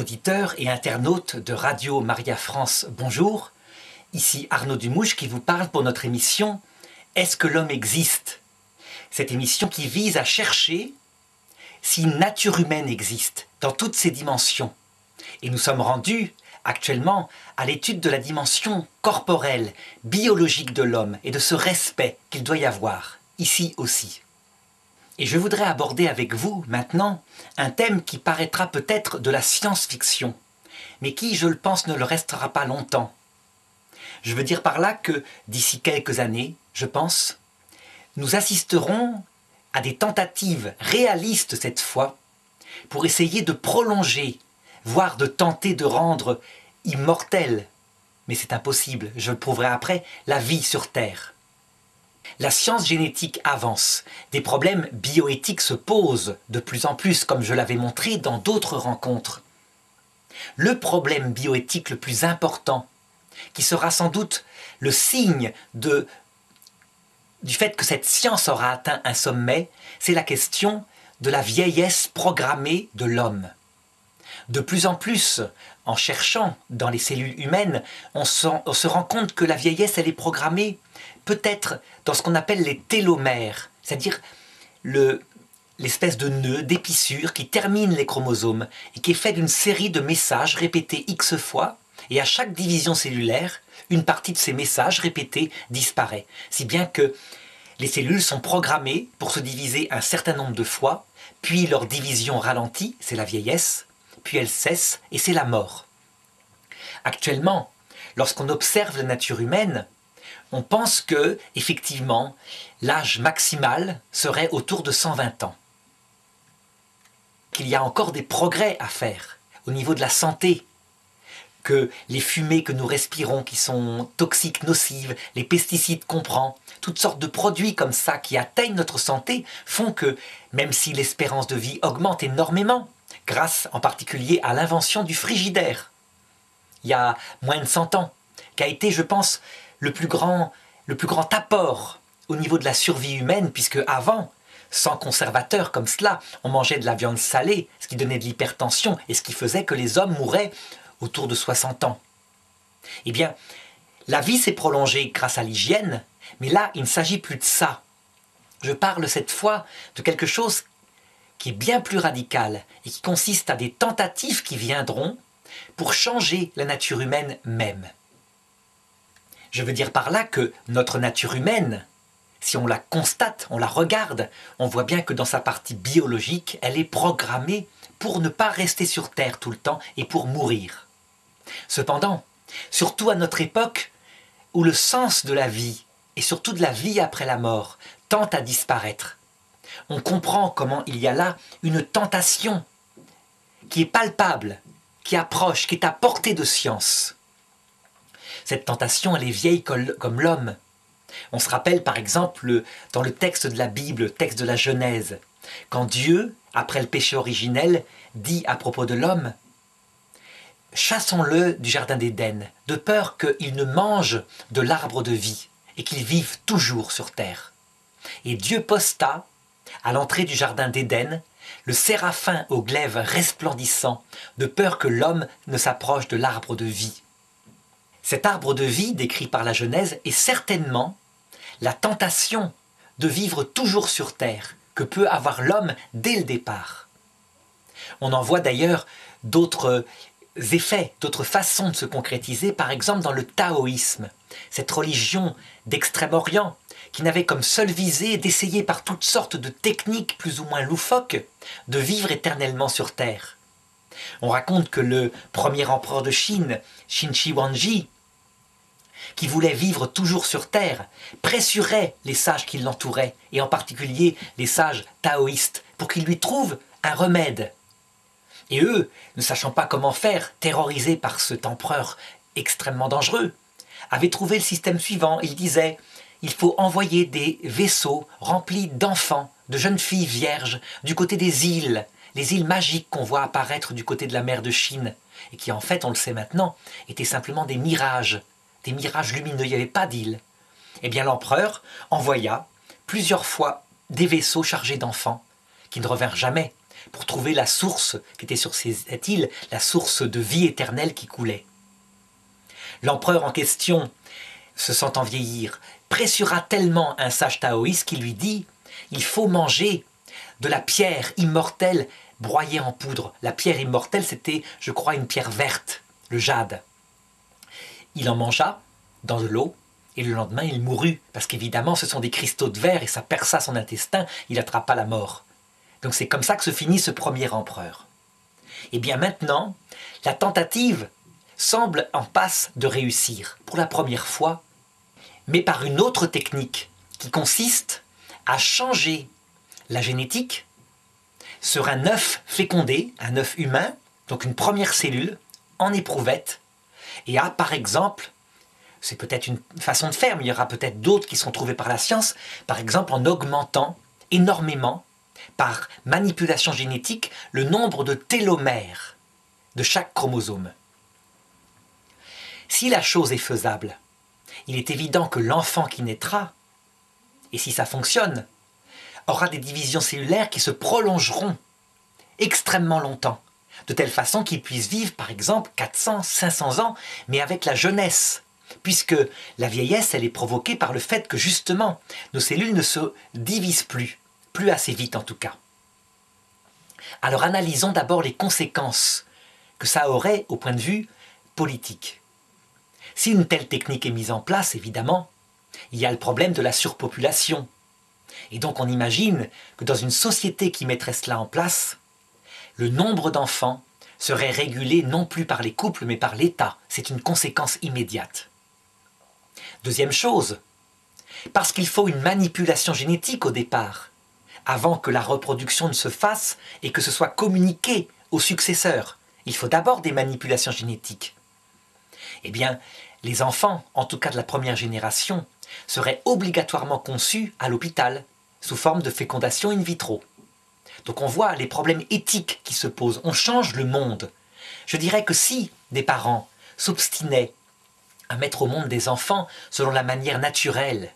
auditeurs et internautes de Radio Maria France, bonjour. Ici Arnaud Dumouche qui vous parle pour notre émission « Est-ce que l'homme existe ?» Cette émission qui vise à chercher si une nature humaine existe dans toutes ses dimensions. Et nous sommes rendus actuellement à l'étude de la dimension corporelle, biologique de l'homme et de ce respect qu'il doit y avoir, ici aussi. Et je voudrais aborder avec vous maintenant un thème qui paraîtra peut-être de la science-fiction, mais qui, je le pense, ne le restera pas longtemps. Je veux dire par là que d'ici quelques années, je pense, nous assisterons à des tentatives réalistes cette fois pour essayer de prolonger, voire de tenter de rendre immortelle, mais c'est impossible, je le prouverai après, la vie sur Terre. La science génétique avance, des problèmes bioéthiques se posent de plus en plus, comme je l'avais montré dans d'autres rencontres. Le problème bioéthique le plus important, qui sera sans doute le signe du fait que cette science aura atteint un sommet, c'est la question de la vieillesse programmée de l'homme. De plus en plus, en cherchant dans les cellules humaines, on se rend compte que la vieillesse, elle est programmée peut-être dans ce qu'on appelle les télomères, c'est-à-dire l'espèce de nœud, d'épissure qui termine les chromosomes et qui est fait d'une série de messages répétés X fois, et à chaque division cellulaire, une partie de ces messages répétés disparaît. Si bien que les cellules sont programmées pour se diviser un certain nombre de fois, puis leur division ralentit, c'est la vieillesse, puis elle cesse et c'est la mort. Actuellement, lorsqu'on observe la nature humaine, on pense que, effectivement, l'âge maximal serait autour de 120 ans. Qu'il y a encore des progrès à faire au niveau de la santé, que les fumées que nous respirons qui sont toxiques, nocives, les pesticides qu'on prend, toutes sortes de produits comme ça qui atteignent notre santé font que, même si l'espérance de vie augmente énormément, grâce en particulier à l'invention du frigidaire, il y a moins de 100 ans, qui a été, je pense, le plus grand apport au niveau de la survie humaine, puisque avant, sans conservateur comme cela, on mangeait de la viande salée, ce qui donnait de l'hypertension et ce qui faisait que les hommes mouraient autour de 60 ans. Eh bien, la vie s'est prolongée grâce à l'hygiène, mais là, il ne s'agit plus de ça. Je parle cette fois de quelque chose qui est bien plus radical et qui consiste à des tentatives qui viendront pour changer la nature humaine même. Je veux dire par là que notre nature humaine, si on la constate, on la regarde, on voit bien que dans sa partie biologique, elle est programmée pour ne pas rester sur Terre tout le temps et pour mourir. Cependant, surtout à notre époque, où le sens de la vie, et surtout de la vie après la mort, tend à disparaître, on comprend comment il y a là une tentation qui est palpable, qui approche, qui est à portée de science. Cette tentation, elle est vieille comme l'homme. On se rappelle par exemple dans le texte de la Bible, le texte de la Genèse, quand Dieu, après le péché originel, dit à propos de l'homme « Chassons-le du jardin d'Éden, de peur qu'il ne mange de l'arbre de vie et qu'il vive toujours sur terre. » Et Dieu posta, à l'entrée du jardin d'Éden, le séraphin aux glaives resplendissants, de peur que l'homme ne s'approche de l'arbre de vie. Cet arbre de vie, décrit par la Genèse, est certainement la tentation de vivre toujours sur terre que peut avoir l'homme dès le départ. On en voit d'ailleurs d'autres effets, d'autres façons de se concrétiser, par exemple dans le taoïsme, cette religion d'Extrême-Orient qui n'avait comme seule visée d'essayer par toutes sortes de techniques plus ou moins loufoques de vivre éternellement sur terre. On raconte que le premier empereur de Chine, Qin Shi Huangdi, qui voulait vivre toujours sur terre, pressurait les sages qui l'entouraient, et en particulier les sages taoïstes, pour qu'ils lui trouvent un remède. Et eux, ne sachant pas comment faire, terrorisés par cet empereur extrêmement dangereux, avaient trouvé le système suivant. Ils disaient « Il faut envoyer des vaisseaux remplis d'enfants, de jeunes filles vierges, du côté des îles, les îles magiques qu'on voit apparaître du côté de la mer de Chine, et qui en fait, on le sait maintenant, étaient simplement des mirages lumineux, il n'y avait pas d'île. » Eh bien l'empereur envoya plusieurs fois des vaisseaux chargés d'enfants, qui ne revinrent jamais, pour trouver la source qui était sur cette île, la source de vie éternelle qui coulait. L'empereur en question, se sentant vieillir, pressura tellement un sage taoïste qui lui dit « Il faut manger de la pierre immortelle broyée en poudre. » La pierre immortelle, c'était, je crois, une pierre verte, le jade. Il en mangea dans de l'eau, et le lendemain, il mourut, parce qu'évidemment, ce sont des cristaux de verre, et ça perça son intestin, il attrapa la mort. Donc c'est comme ça que se finit ce premier empereur. Et bien maintenant, la tentative semble en passe de réussir, pour la première fois, mais par une autre technique, qui consiste à changer la génétique sur un œuf fécondé, un œuf humain, donc une première cellule, en éprouvette, et à, par exemple, c'est peut-être une façon de faire, mais il y aura peut-être d'autres qui seront trouvées par la science, par exemple en augmentant énormément, par manipulation génétique, le nombre de télomères de chaque chromosome. Si la chose est faisable, il est évident que l'enfant qui naîtra, et si ça fonctionne, aura des divisions cellulaires qui se prolongeront extrêmement longtemps, de telle façon qu'il puisse vivre par exemple 400, 500 ans, mais avec la jeunesse, puisque la vieillesse, elle est provoquée par le fait que justement, nos cellules ne se divisent plus assez vite en tout cas. Alors analysons d'abord les conséquences que ça aurait au point de vue politique. Si une telle technique est mise en place, évidemment, il y a le problème de la surpopulation. Et donc on imagine que dans une société qui mettrait cela en place, le nombre d'enfants serait régulé non plus par les couples, mais par l'État. C'est une conséquence immédiate. Deuxième chose, parce qu'il faut une manipulation génétique au départ, avant que la reproduction ne se fasse et que ce soit communiqué aux successeurs. Il faut d'abord des manipulations génétiques. Eh bien, les enfants, en tout cas de la première génération, seraient obligatoirement conçus à l'hôpital, sous forme de fécondation in vitro. Donc on voit les problèmes éthiques qui se posent. On change le monde. Je dirais que si des parents s'obstinaient à mettre au monde des enfants selon la manière naturelle,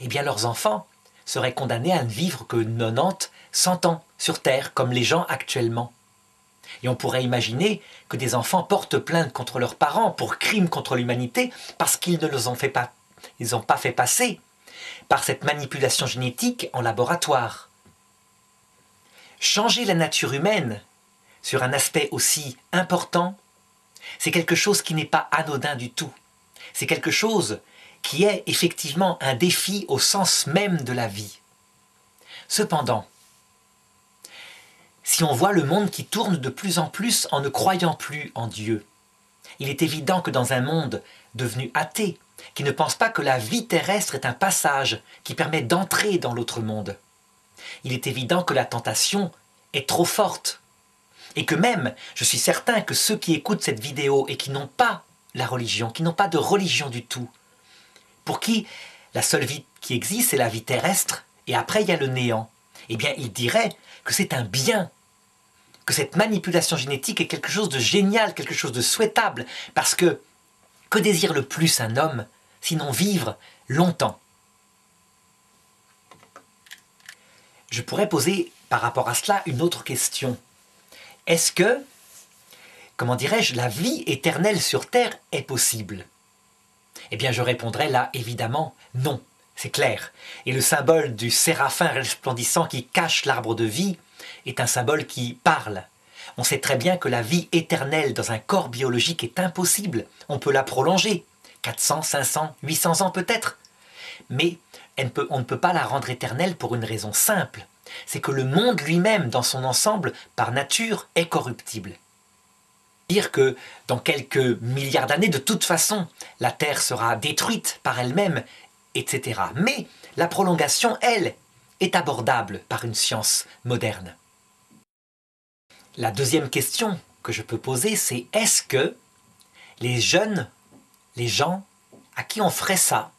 eh bien leurs enfants seraient condamnés à ne vivre que 90, 100 ans sur Terre, comme les gens actuellement. Et on pourrait imaginer que des enfants portent plainte contre leurs parents pour crimes contre l'humanité parce qu'ils ne les ont pas fait passer par cette manipulation génétique en laboratoire. Changer la nature humaine sur un aspect aussi important, c'est quelque chose qui n'est pas anodin du tout. C'est quelque chose qui est effectivement un défi au sens même de la vie. Cependant, si on voit le monde qui tourne de plus en plus en ne croyant plus en Dieu, il est évident que dans un monde devenu athée, qui ne pense pas que la vie terrestre est un passage qui permet d'entrer dans l'autre monde, il est évident que la tentation est trop forte. Et que même, je suis certain que ceux qui écoutent cette vidéo et qui n'ont pas la religion, qui n'ont pas de religion du tout, pour qui la seule vie qui existe, c'est la vie terrestre, et après il y a le néant, eh bien ils diraient que c'est un bien, que cette manipulation génétique est quelque chose de génial, quelque chose de souhaitable, parce que désire le plus un homme, sinon vivre longtemps? Je pourrais poser par rapport à cela une autre question. Est-ce que, comment dirais-je, la vie éternelle sur Terre est possible? Eh bien je répondrai là évidemment non, c'est clair. Et le symbole du séraphin resplendissant qui cache l'arbre de vie est un symbole qui parle. On sait très bien que la vie éternelle dans un corps biologique est impossible. On peut la prolonger, 400, 500, 800 ans peut-être. Mais on ne peut pas la rendre éternelle pour une raison simple. C'est que le monde lui-même, dans son ensemble, par nature, est corruptible. Dire que dans quelques milliards d'années, de toute façon, la Terre sera détruite par elle-même, etc. Mais la prolongation, elle, est abordable par une science moderne. La deuxième question que je peux poser, c'est est-ce que les jeunes, les gens à qui on ferait ça,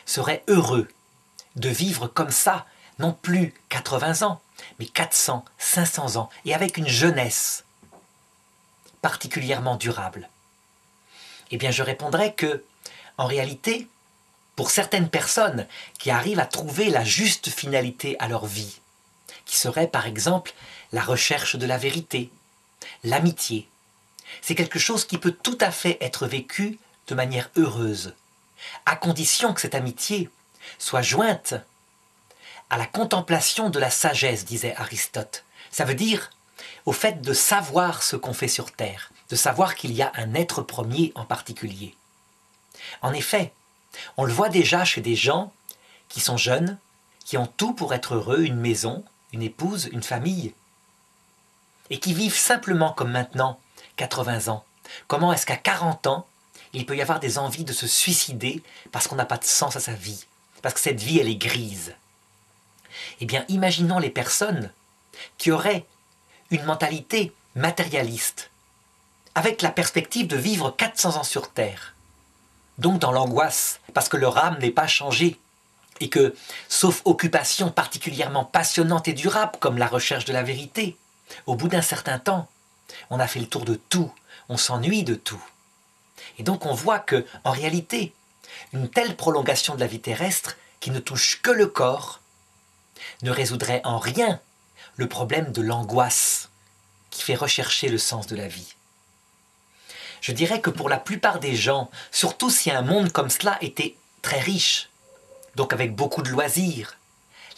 seraient heureux de vivre comme ça, non plus 80 ans, mais 400, 500 ans, et avec une jeunesse particulièrement durable? Eh bien, je répondrai que, en réalité, pour certaines personnes qui arrivent à trouver la juste finalité à leur vie, qui serait par exemple la recherche de la vérité, l'amitié. C'est quelque chose qui peut tout à fait être vécu de manière heureuse, à condition que cette amitié soit jointe à la contemplation de la sagesse, disait Aristote. Ça veut dire au fait de savoir ce qu'on fait sur Terre, de savoir qu'il y a un être premier en particulier. En effet, on le voit déjà chez des gens qui sont jeunes, qui ont tout pour être heureux, une maison, une épouse, une famille, et qui vivent simplement comme maintenant, 80 ans. Comment est-ce qu'à 40 ans, il peut y avoir des envies de se suicider parce qu'on n'a pas de sens à sa vie, parce que cette vie, elle est grise? Eh bien, imaginons les personnes qui auraient une mentalité matérialiste, avec la perspective de vivre 400 ans sur Terre, donc dans l'angoisse, parce que leur âme n'est pas changée, et que, sauf occupation particulièrement passionnante et durable, comme la recherche de la vérité, au bout d'un certain temps, on a fait le tour de tout, on s'ennuie de tout. Et donc on voit que, en réalité, une telle prolongation de la vie terrestre, qui ne touche que le corps, ne résoudrait en rien le problème de l'angoisse qui fait rechercher le sens de la vie. Je dirais que pour la plupart des gens, surtout si un monde comme cela était très riche, donc avec beaucoup de loisirs,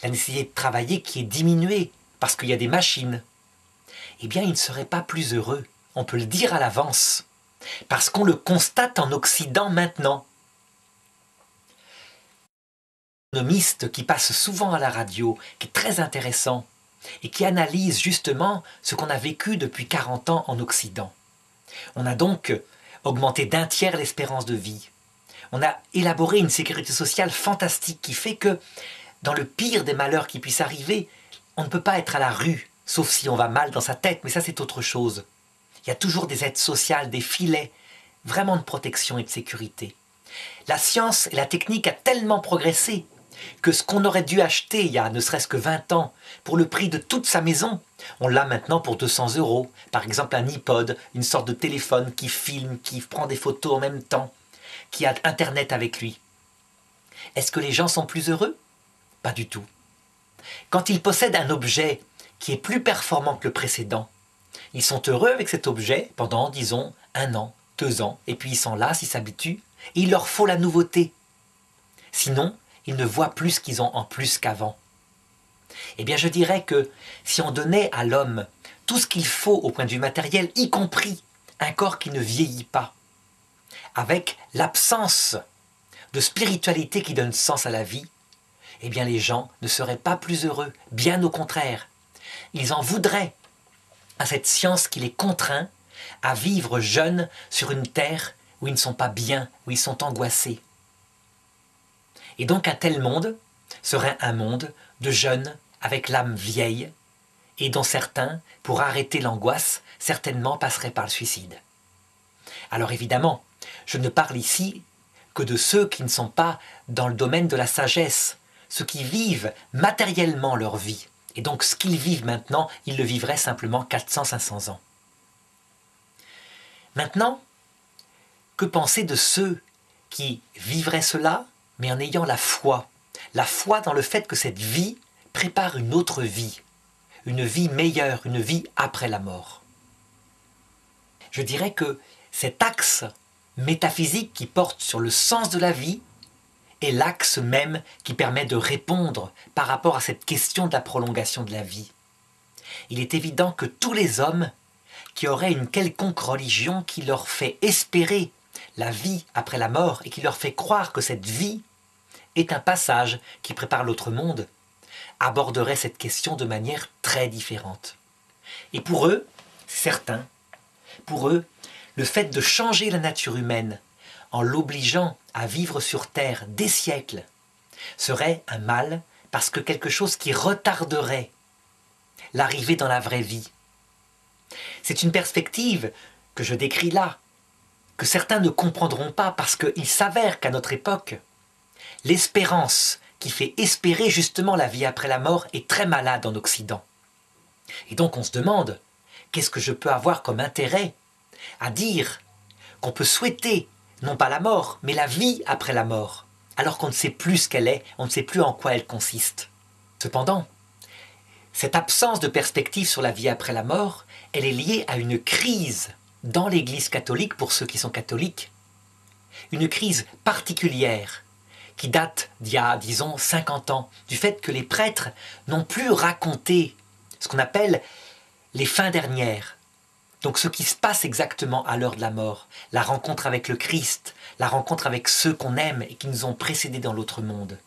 la nécessité de travailler qui est diminuée parce qu'il y a des machines, eh bien ils ne seraient pas plus heureux, on peut le dire à l'avance, parce qu'on le constate en Occident maintenant. Un économiste qui passe souvent à la radio, qui est très intéressant, et qui analyse justement ce qu'on a vécu depuis 40 ans en Occident. On a donc augmenté d'un tiers l'espérance de vie. On a élaboré une sécurité sociale fantastique qui fait que, dans le pire des malheurs qui puissent arriver, on ne peut pas être à la rue, sauf si on va mal dans sa tête, mais ça c'est autre chose. Il y a toujours des aides sociales, des filets, vraiment de protection et de sécurité. La science et la technique a tellement progressé que ce qu'on aurait dû acheter il y a ne serait-ce que 20 ans pour le prix de toute sa maison, on l'a maintenant pour 200 €. Par exemple un iPod, une sorte de téléphone qui filme, qui prend des photos en même temps, qui a Internet avec lui. Est-ce que les gens sont plus heureux? Pas du tout. Quand ils possèdent un objet qui est plus performant que le précédent, ils sont heureux avec cet objet pendant, disons, 1 an, 2 ans, et puis ils s'en lassent, ils s'habituent, et il leur faut la nouveauté. Sinon, ils ne voient plus ce qu'ils ont en plus qu'avant. Eh bien, je dirais que si on donnait à l'homme tout ce qu'il faut au point de vue matériel, y compris un corps qui ne vieillit pas, avec l'absence de spiritualité qui donne sens à la vie, eh bien les gens ne seraient pas plus heureux, bien au contraire. Ils en voudraient à cette science qui les contraint à vivre jeunes sur une terre où ils ne sont pas bien, où ils sont angoissés. Et donc un tel monde serait un monde de jeunes avec l'âme vieille, et dont certains, pour arrêter l'angoisse, certainement passeraient par le suicide. Alors évidemment, je ne parle ici que de ceux qui ne sont pas dans le domaine de la sagesse, ceux qui vivent matériellement leur vie. Et donc ce qu'ils vivent maintenant, ils le vivraient simplement 400-500 ans. Maintenant, que penser de ceux qui vivraient cela, mais en ayant la foi dans le fait que cette vie prépare une autre vie, une vie meilleure, une vie après la mort? Je dirais que cet axe métaphysique qui porte sur le sens de la vie est l'axe même qui permet de répondre par rapport à cette question de la prolongation de la vie. Il est évident que tous les hommes qui auraient une quelconque religion qui leur fait espérer la vie après la mort et qui leur fait croire que cette vie est un passage qui prépare l'autre monde, aborderaient cette question de manière très différente. Et pour eux, certains, pour eux, le fait de changer la nature humaine en l'obligeant à vivre sur Terre des siècles serait un mal parce que quelque chose qui retarderait l'arrivée dans la vraie vie. C'est une perspective que je décris là, que certains ne comprendront pas parce qu'il s'avère qu'à notre époque, l'espérance qui fait espérer justement la vie après la mort est très malade en Occident. Et donc on se demande, qu'est-ce que je peux avoir comme intérêt à dire qu'on peut souhaiter, non pas la mort, mais la vie après la mort, alors qu'on ne sait plus ce qu'elle est, on ne sait plus en quoi elle consiste. Cependant, Cette absence de perspective sur la vie après la mort, elle est liée à une crise dans l'Église catholique pour ceux qui sont catholiques. Une crise particulière qui date d'il y a, disons, 50 ans, du fait que les prêtres n'ont plus raconté ce qu'on appelle les fins dernières. Donc ce qui se passe exactement à l'heure de la mort, la rencontre avec le Christ, la rencontre avec ceux qu'on aime et qui nous ont précédés dans l'autre monde.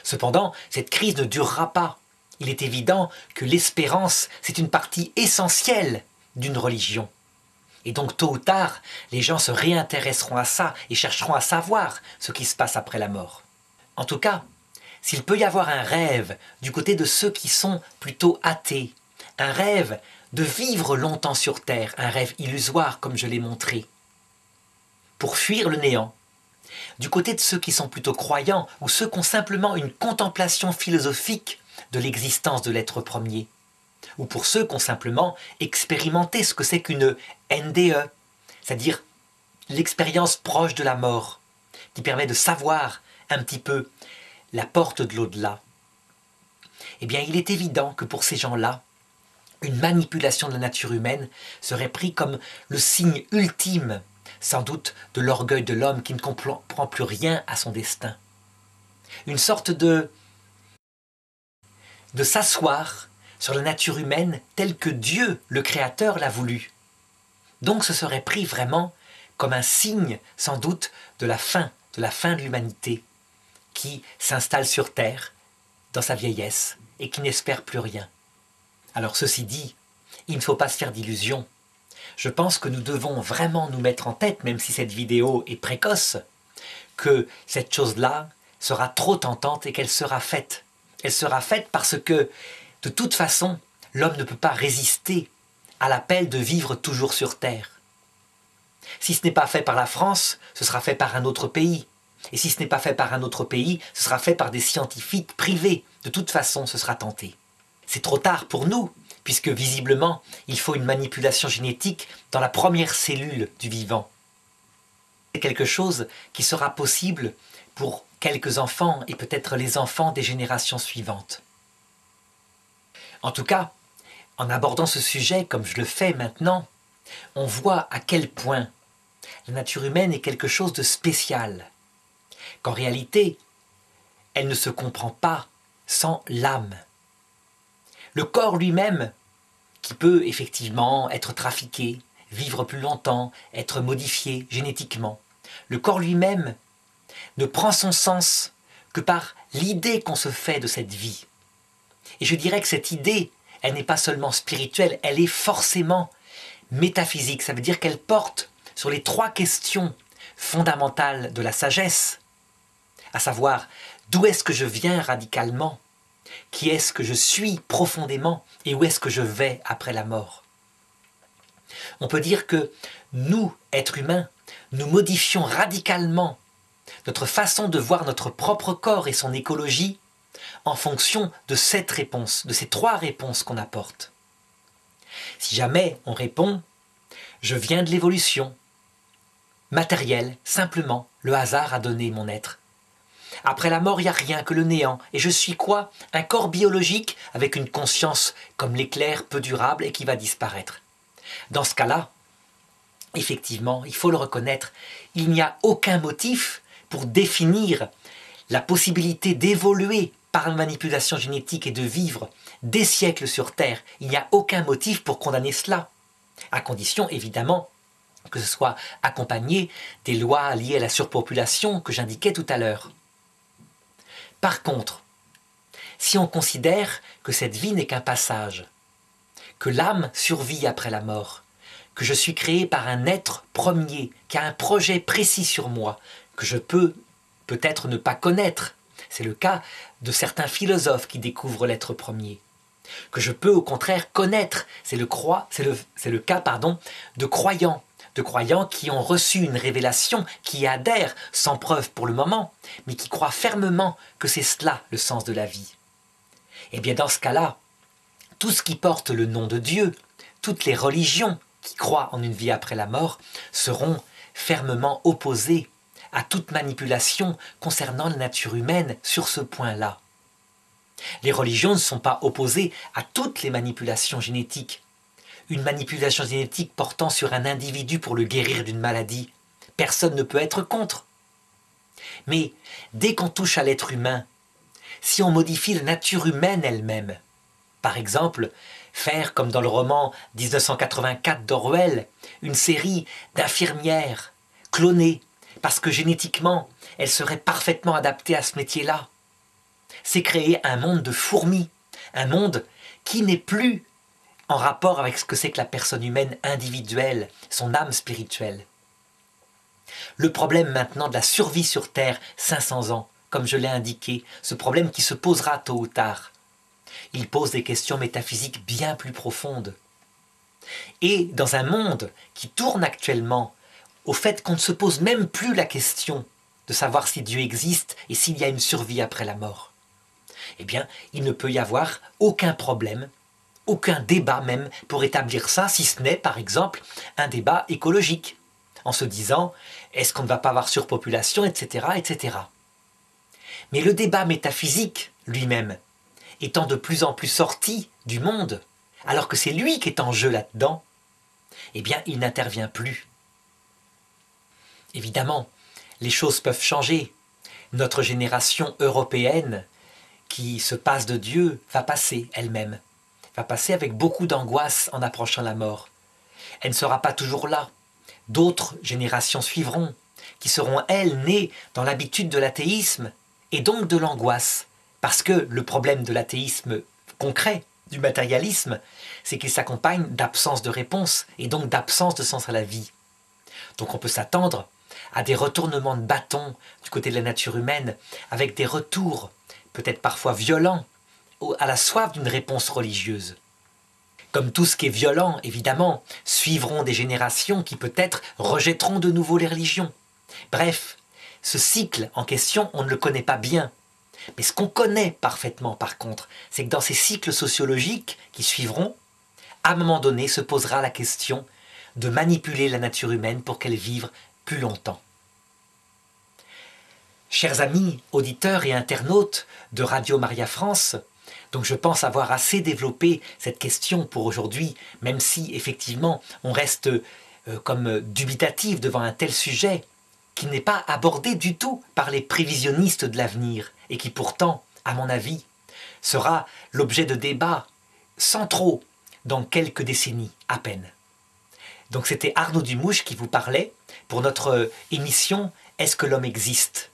Cependant, cette crise ne durera pas. Il est évident que l'espérance, c'est une partie essentielle d'une religion. Et donc, tôt ou tard, les gens se réintéresseront à ça et chercheront à savoir ce qui se passe après la mort. En tout cas, s'il peut y avoir un rêve du côté de ceux qui sont plutôt athées, un rêve de vivre longtemps sur Terre, un rêve illusoire comme je l'ai montré, pour fuir le néant, du côté de ceux qui sont plutôt croyants ou ceux qui ont simplement une contemplation philosophique de l'existence de l'être premier, ou pour ceux qui ont simplement expérimenté ce que c'est qu'une NDE, c'est-à-dire l'expérience proche de la mort, qui permet de savoir un petit peu la porte de l'au-delà. Eh bien, il est évident que pour ces gens-là, une manipulation de la nature humaine serait prise comme le signe ultime, sans doute, de l'orgueil de l'homme qui ne comprend plus rien à son destin. Une sorte de s'asseoir sur la nature humaine telle que Dieu, le Créateur, l'a voulu. Donc ce serait pris vraiment comme un signe, sans doute, de la fin de l'humanité, qui s'installe sur Terre, dans sa vieillesse, et qui n'espère plus rien. Alors ceci dit, il ne faut pas se faire d'illusions. Je pense que nous devons vraiment nous mettre en tête, même si cette vidéo est précoce, que cette chose-là sera trop tentante et qu'elle sera faite. Elle sera faite parce que, de toute façon, l'homme ne peut pas résister à l'appel de vivre toujours sur Terre. Si ce n'est pas fait par la France, ce sera fait par un autre pays. Et si ce n'est pas fait par un autre pays, ce sera fait par des scientifiques privés. De toute façon, ce sera tenté. C'est trop tard pour nous, puisque visiblement, il faut une manipulation génétique dans la première cellule du vivant. C'est quelque chose qui sera possible pour quelques enfants et peut-être les enfants des générations suivantes. En tout cas, en abordant ce sujet comme je le fais maintenant, on voit à quel point la nature humaine est quelque chose de spécial, qu'en réalité, elle ne se comprend pas sans l'âme. Le corps lui-même, qui peut effectivement être trafiqué, vivre plus longtemps, être modifié génétiquement, le corps lui-même ne prend son sens que par l'idée qu'on se fait de cette vie. Et je dirais que cette idée, elle n'est pas seulement spirituelle, elle est forcément métaphysique. Ça veut dire qu'elle porte sur les 3 questions fondamentales de la sagesse, à savoir d'où est-ce que je viens radicalement, qui est-ce que je suis profondément et où est-ce que je vais après la mort. On peut dire que nous, êtres humains, nous modifions radicalement notre façon de voir notre propre corps et son écologie en fonction de cette réponse, de ces 3 réponses qu'on apporte. Si jamais on répond « je viens de l'évolution », matérielle, simplement, le hasard a donné mon être. Après la mort, il n'y a rien que le néant. Et je suis quoi? Un corps biologique avec une conscience comme l'éclair peu durable et qui va disparaître. Dans ce cas-là, effectivement, il faut le reconnaître, il n'y a aucun motif pour définir la possibilité d'évoluer par une manipulation génétique et de vivre des siècles sur Terre. Il n'y a aucun motif pour condamner cela, à condition évidemment que ce soit accompagné des lois liées à la surpopulation que j'indiquais tout à l'heure. Par contre, si on considère que cette vie n'est qu'un passage, que l'âme survit après la mort, que je suis créé par un être premier qui a un projet précis sur moi, que je peux peut-être ne pas connaître, c'est le cas de certains philosophes qui découvrent l'être premier, que je peux au contraire connaître, c'est le cas de croyants qui ont reçu une révélation, qui adhèrent, sans preuve pour le moment, mais qui croient fermement que c'est cela le sens de la vie. Et bien dans ce cas-là, tout ce qui porte le nom de Dieu, toutes les religions qui croient en une vie après la mort, seront fermement opposées à toute manipulation concernant la nature humaine sur ce point-là. Les religions ne sont pas opposées à toutes les manipulations génétiques. Une manipulation génétique portant sur un individu pour le guérir d'une maladie, personne ne peut être contre. Mais dès qu'on touche à l'être humain, si on modifie la nature humaine elle-même, par exemple, faire comme dans le roman 1984 d'Orwell, une série d'infirmières clonées, parce que génétiquement, elles seraient parfaitement adaptées à ce métier-là. C'est créer un monde de fourmis, un monde qui n'est plus en rapport avec ce que c'est que la personne humaine individuelle, son âme spirituelle. Le problème maintenant de la survie sur Terre, 500 ans, comme je l'ai indiqué, ce problème qui se posera tôt ou tard, il pose des questions métaphysiques bien plus profondes. Et dans un monde qui tourne actuellement au fait qu'on ne se pose même plus la question de savoir si Dieu existe et s'il y a une survie après la mort, eh bien, il ne peut y avoir aucun problème, aucun débat même pour établir ça, si ce n'est, par exemple, un débat écologique, en se disant, est-ce qu'on ne va pas avoir surpopulation, etc., etc. Mais le débat métaphysique, lui-même, étant de plus en plus sorti du monde, alors que c'est lui qui est en jeu là-dedans, eh bien, il n'intervient plus. Évidemment, les choses peuvent changer. Notre génération européenne, qui se passe de Dieu, va passer elle-même, va passer avec beaucoup d'angoisse en approchant la mort. Elle ne sera pas toujours là. D'autres générations suivront, qui seront, elles, nées dans l'habitude de l'athéisme, et donc de l'angoisse. Parce que le problème de l'athéisme concret, du matérialisme, c'est qu'il s'accompagne d'absence de réponse, et donc d'absence de sens à la vie. Donc on peut s'attendre à des retournements de bâton du côté de la nature humaine, avec des retours, peut-être parfois violents, à la soif d'une réponse religieuse. Comme tout ce qui est violent, évidemment, suivront des générations qui peut-être rejetteront de nouveau les religions. Bref, ce cycle en question, on ne le connaît pas bien. Mais ce qu'on connaît parfaitement, par contre, c'est que dans ces cycles sociologiques qui suivront, à un moment donné se posera la question de manipuler la nature humaine pour qu'elle vive plus longtemps. Chers amis, auditeurs et internautes de Radio Maria France, donc je pense avoir assez développé cette question pour aujourd'hui, même si effectivement on reste comme dubitatif devant un tel sujet qui n'est pas abordé du tout par les prévisionnistes de l'avenir et qui pourtant, à mon avis, sera l'objet de débats centraux dans quelques décennies à peine. Donc c'était Arnaud Dumouche qui vous parlait pour notre émission « Est-ce que l'homme existe ?»